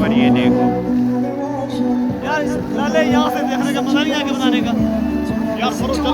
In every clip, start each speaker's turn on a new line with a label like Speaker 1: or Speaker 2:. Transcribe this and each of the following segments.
Speaker 1: बनी है देखो।
Speaker 2: यार लाले यहाँ से देखने का मजा नहीं आएगा बनाने का यार। सरो चलो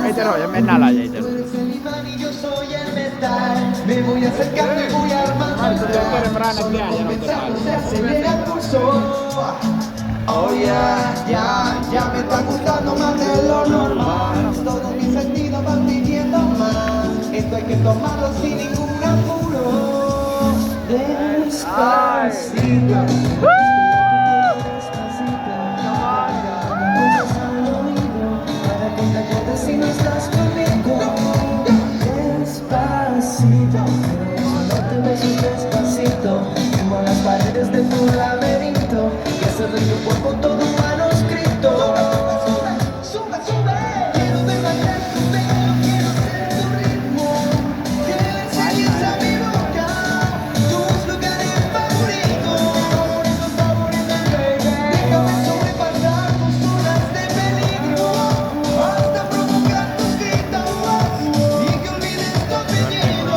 Speaker 1: Ahí te lo voy a meter la ya.
Speaker 3: Me voy acercando y voy armando. Se acelera el pulso. Oh ya me está gustando más de lo normal. Todos mis sentidos van pidiendo más. Esto hay que tomarlo sin ningún apuro. Despacito. Si no estás conmigo, despacito, no te beses despacito, como las paredes de tu laberinto, y hacer de tu cuerpo todo un manuscrito. Sube, sube, quiero ver bailar tu pelo, quiero ser tu ritmo, que le enseñes a mi boca tus lugares favoritos, baby. Déjame sobrepasar tus zonas de peligro, hasta provocar tus gritos y que olvides tu apellido.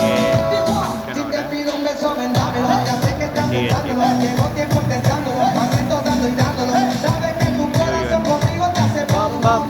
Speaker 3: Si te pido un beso, ven, dámelo. Ya sé que estás pensándolo, llevo tiempo intentándolo, más lento dando y dándolo. Sabes que tu corazón conmigo te hace bom, bom.